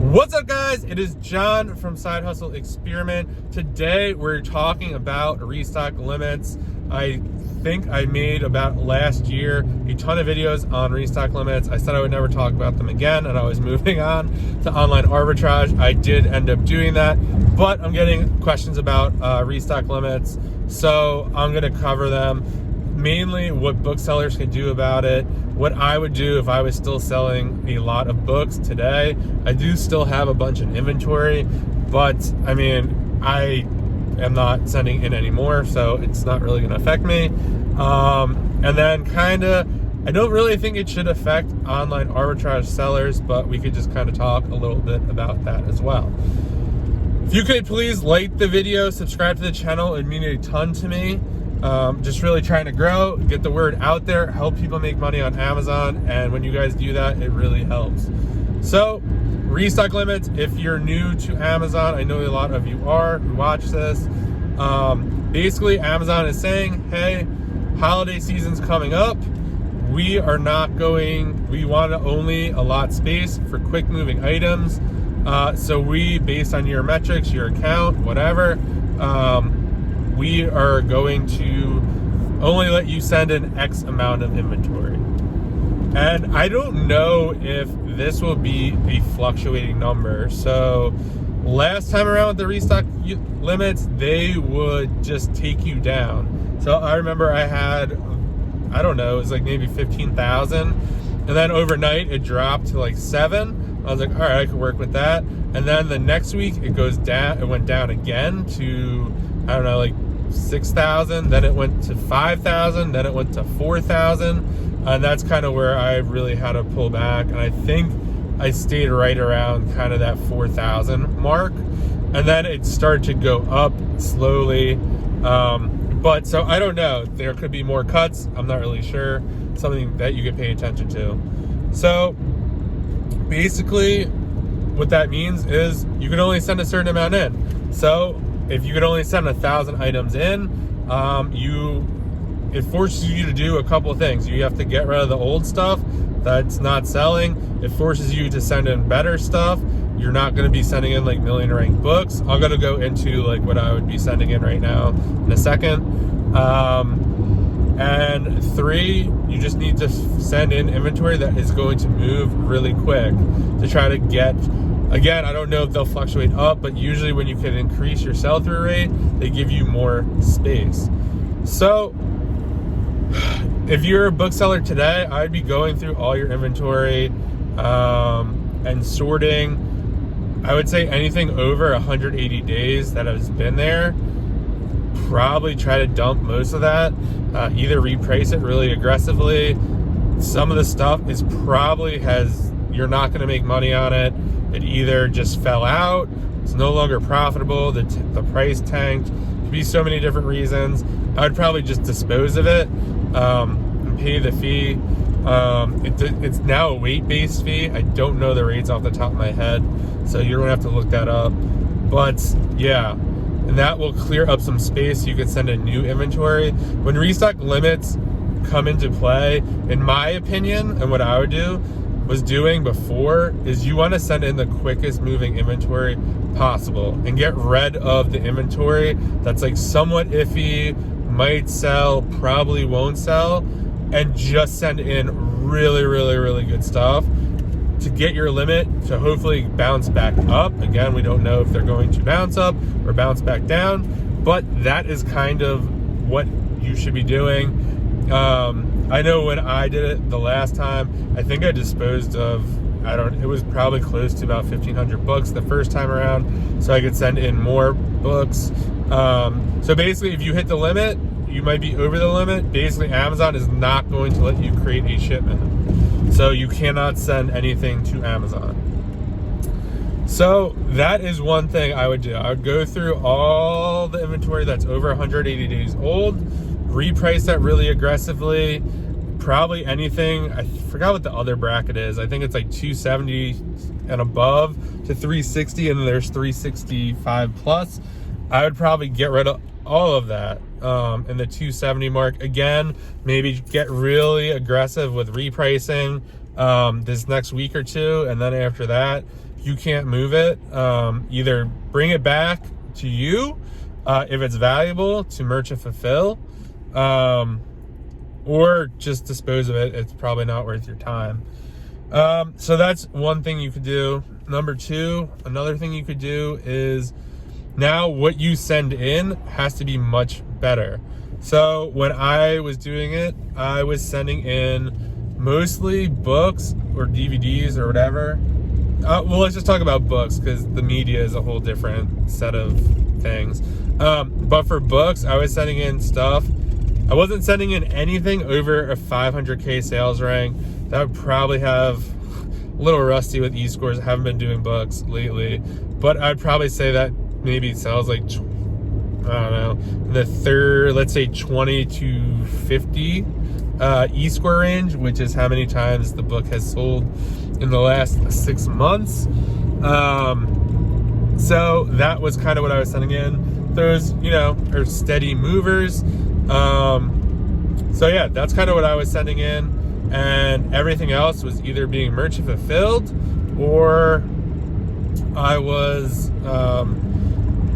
What's up, guys? It is John from Side Hustle Experiment. Today we're talking about restock limits. I think I made about last year a ton of videos on restock limits. I said I would never talk about them again, and I was moving on to online arbitrage. I did end up doing that, but I'm getting questions about restock limits, so I'm going to cover them. Mainly what booksellers can do about it, what I would do if I was still selling a lot of books today. I do still have a bunch of inventory, but I mean, I am not sending in anymore, so it's not really going to affect me. And then I don't really think it should affect online arbitrage sellers, but we could just kind of talk a little bit about that as well. If you could please like the video, subscribe to the channel, it would mean a ton to me. Just really trying to grow, get the word out there, help people make money on Amazon, and when you guys do that, it really helps. So, restock limits, if you're new to Amazon, I know a lot of you are who watch this. Basically, Amazon is saying, hey, holiday season's coming up. We want to only allot space for quick moving items. So we, based on your metrics, your account, whatever, we are going to only let you send in X amount of inventory. And I don't know if this will be a fluctuating number. So last time around with the restock limits, they would just take you down. So I remember I had, I don't know, it was like maybe 15,000. And then overnight it dropped to like 7. I was like, all right, I could work with that. And then the next week it goes down, it went down again to, I don't know, like 6,000, then it went to 5,000, then it went to 4,000, and that's kind of where I really had to pull back. And I think I stayed right around kind of that 4,000 mark, and then it started to go up slowly. But so I don't know, there could be more cuts, I'm not really sure. Something that you could pay attention to. So basically what that means is you can only send a certain amount in. So if you could only send 1,000 items in, it forces you to do a couple of things. You have to get rid of the old stuff that's not selling. It forces you to send in better stuff. You're not going to be sending in like million ranked books. I'm going to go into like what I would be sending in right now in a second. And 3, you just need to send in inventory that is going to move really quick to try to get. Again, I don't know if they'll fluctuate up, but usually when you can increase your sell-through rate, they give you more space. So if you're a bookseller today, I'd be going through all your inventory and sorting. I would say anything over 180 days that has been there, probably try to dump most of that. Either reprice it really aggressively. Some of the stuff is you're not going to make money on it. It either just fell out, it's no longer profitable, the price tanked. Could be so many different reasons. I would probably just dispose of it and pay the fee. It's now a weight-based fee. I don't know the rates off the top of my head, so you're gonna have to look that up. But yeah, and that will clear up some space so you can send in new inventory. When restock limits come into play, in my opinion, and what I would do was doing before, is you want to send in the quickest moving inventory possible and get rid of the inventory that's like somewhat iffy, might sell, probably won't sell, and just send in really, really, really good stuff to get your limit to hopefully bounce back up. Again, we don't know if they're going to bounce up or bounce back down, but that is kind of what you should be doing. I know when I did it the last time, I think I disposed of, it was probably close to about 1,500 books the first time around, so I could send in more books. So basically, if you hit the limit, you might be over the limit. Basically, Amazon is not going to let you create a shipment. So you cannot send anything to Amazon. So that is one thing I would do. I would go through all the inventory that's over 180 days old, reprice that really aggressively. Probably anything, I forgot what the other bracket is. I think it's like 270 and above to 360, and then there's 365 plus. I would probably get rid of all of that in the 270 mark. Again, maybe get really aggressive with repricing this next week or two, and then after that, you can't move it, either bring it back to you if it's valuable to merchant fulfill, or just dispose of it. It's probably not worth your time. So that's one thing you could do. Number two, another thing you could do is now what you send in has to be much better. So when I was doing it, I was sending in mostly books or DVDs or whatever. Well, let's just talk about books because the media is a whole different set of things. But for books, I was sending in stuff. I wasn't sending in anything over a 500K sales rank. That would probably have a little rusty with e-scores. I haven't been doing books lately, but I'd probably say that maybe sells like, I don't know, the third, let's say 20 to 50 e-score range, which is how many times the book has sold in the last 6 months. So that was kind of what I was sending in. Those, are steady movers. So yeah, that's kind of what I was sending in, and everything else was either being merchant fulfilled or I was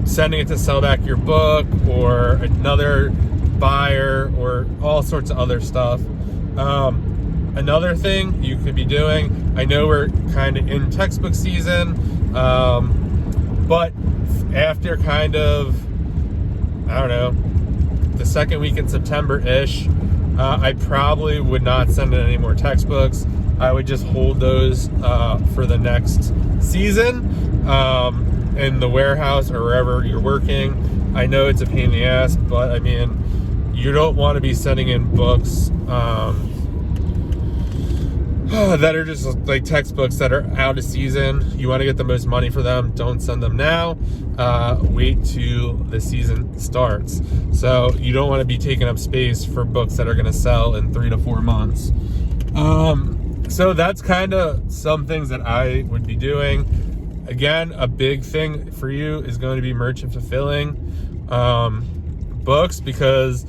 sending it to sell back your book or another buyer or all sorts of other stuff. Another thing you could be doing, I know we're kind of in textbook season, but after kind of, I don't know, the second week in September-ish, I probably would not send in any more textbooks. I would just hold those for the next season in the warehouse or wherever you're working. I know it's a pain in the ass, but I mean, you don't want to be sending in books that are just like textbooks that are out of season. You want to get the most money for them. Don't send them now. Wait till the season starts. So you don't want to be taking up space for books that are going to sell in 3 to 4 months. So that's kind of some things that I would be doing. Again, a big thing for you is going to be merchant fulfilling books, because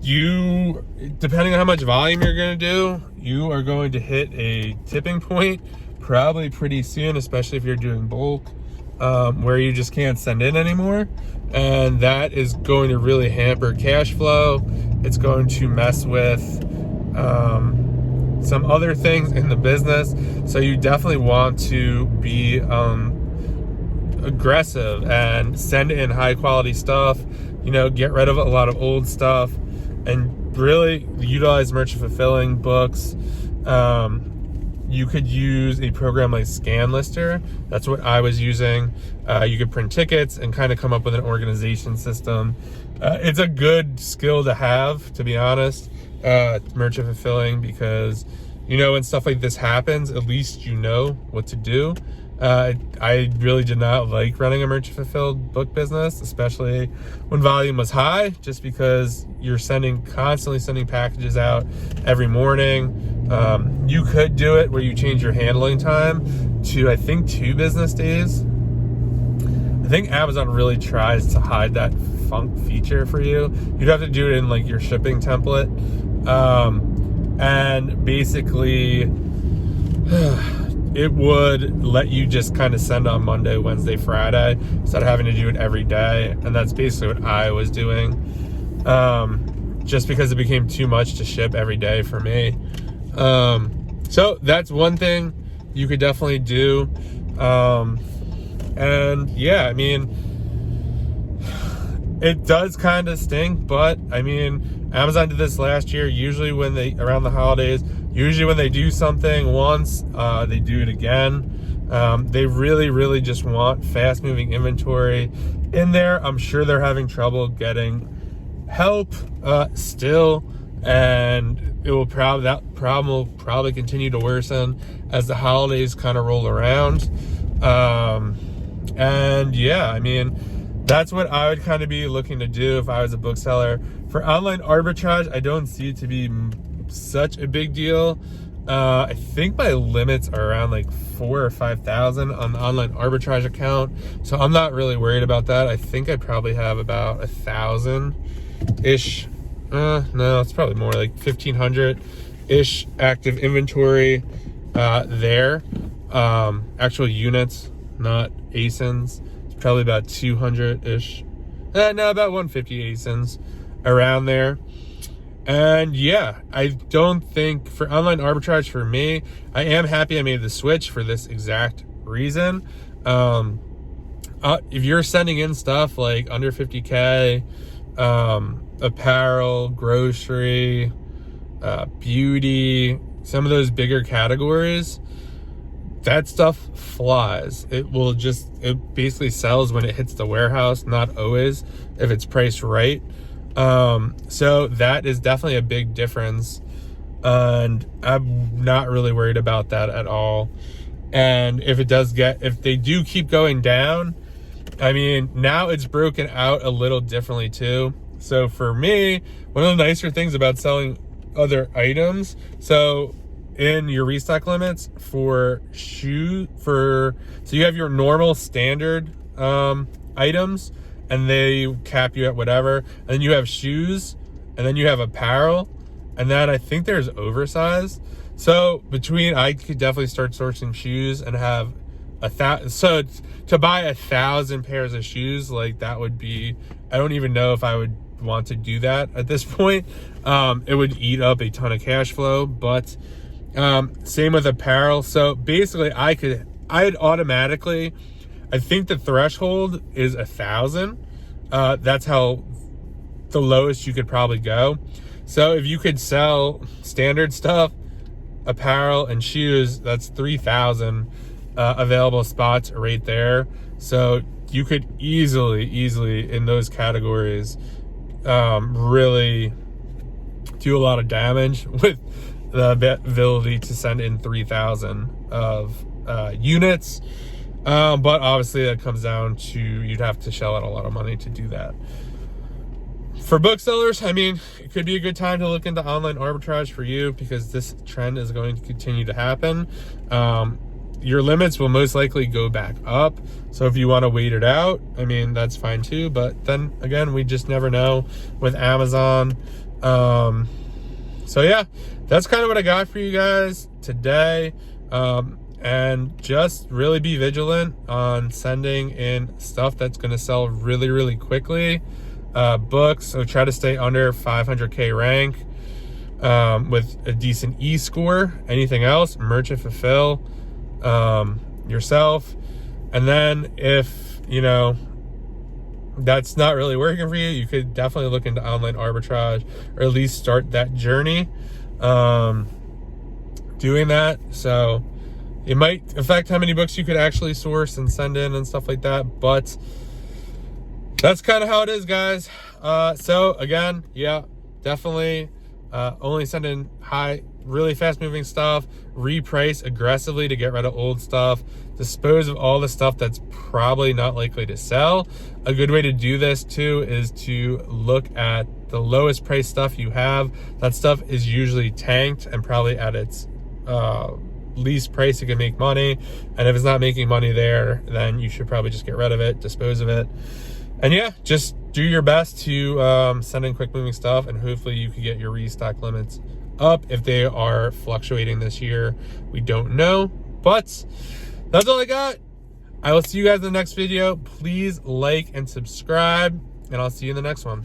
you, depending on how much volume you're going to do, you are going to hit a tipping point probably pretty soon, especially if you're doing bulk, where you just can't send in anymore. And that is going to really hamper cash flow. It's going to mess with some other things in the business. So you definitely want to be aggressive and send in high quality stuff, get rid of a lot of old stuff, and really utilize merchant fulfilling books. You could use a program like ScanLister. That's what I was using. You could print tickets and kind of come up with an organization system. It's a good skill to have, to be honest, merchant fulfilling, because when stuff like this happens, at least you know what to do. I really did not like running a merchant fulfilled book business, especially when volume was high, just because you're constantly sending packages out every morning. You could do it where you change your handling time to, I think, 2 business days. I think Amazon really tries to hide that funk feature for you. You'd have to do it in like your shipping template. And basically, it would let you just kind of send on Monday, Wednesday, Friday, instead of having to do it every day. And that's basically what I was doing, just because it became too much to ship every day for me. So that's one thing you could definitely do. And yeah, I mean, it does kind of stink, but I mean, Amazon did this last year. Usually around the holidays, usually when they do something once, they do it again. They really just want fast moving inventory in there. I'm sure they're having trouble getting help still, and that problem will probably continue to worsen as the holidays kind of roll around. And yeah, I mean, that's what I would kind of be looking to do if I was a bookseller. For online arbitrage, I don't see it to be such a big deal. I think my limits are around like 4,000 or 5,000 on the online arbitrage account, so I'm not really worried about that. I think I probably have about 1,000-ish. No, it's probably more like 1,500-ish active inventory there. actual units, not ASINs. It's probably about 200-ish. No, about 150 ASINs around there. And yeah, I don't think for online arbitrage for me, I am happy I made the switch for this exact reason. If you're sending in stuff like under 50K, apparel, grocery, beauty, some of those bigger categories, that stuff flies. It basically sells when it hits the warehouse, not always if it's priced right. So that is definitely a big difference, and I'm not really worried about that at all. And if they do keep going down, I mean, now it's broken out a little differently too. So for me, one of the nicer things about selling other items, so in your restock limits for so you have your normal standard items, and they cap you at whatever, and then you have shoes, and then you have apparel, and then I think there's oversized. So I could definitely start sourcing shoes and have so to buy 1,000 pairs of shoes, like that would be, I don't even know if I would want to do that at this point. It would eat up a ton of cash flow, but same with apparel. So basically I'd automatically, I think the threshold is 1,000. That's how the lowest you could probably go. So if you could sell standard stuff, apparel and shoes, that's 3,000 available spots right there. So you could easily in those categories really do a lot of damage with the ability to send in 3,000 of units. But obviously that comes down to, you'd have to shell out a lot of money to do that. For booksellers, I mean, it could be a good time to look into online arbitrage for you, because this trend is going to continue to happen. Your limits will most likely go back up. So if you want to wait it out, I mean, that's fine too. But then again, we just never know with Amazon. So yeah, that's kind of what I got for you guys today. And just really be vigilant on sending in stuff that's going to sell really quickly. Books, so try to stay under 500K rank with a decent E score. Anything else, merchant fulfill yourself. And then if that's not really working for you, you could definitely look into online arbitrage, or at least start that journey doing that. So it might affect how many books you could actually source and send in and stuff like that, but that's kind of how it is, guys. So again, yeah, definitely only send in really fast moving stuff, reprice aggressively to get rid of old stuff, dispose of all the stuff that's probably not likely to sell. A good way to do this too is to look at the lowest price stuff you have. That stuff is usually tanked and probably at its least price you can make money. And if it's not making money there, then you should probably just get rid of it, dispose of it. And yeah, just do your best to send in quick moving stuff, and hopefully you can get your restock limits up. If they are fluctuating this year, we don't know, but that's all I got. I will see you guys in the next video. Please like and subscribe, and I'll see you in the next one.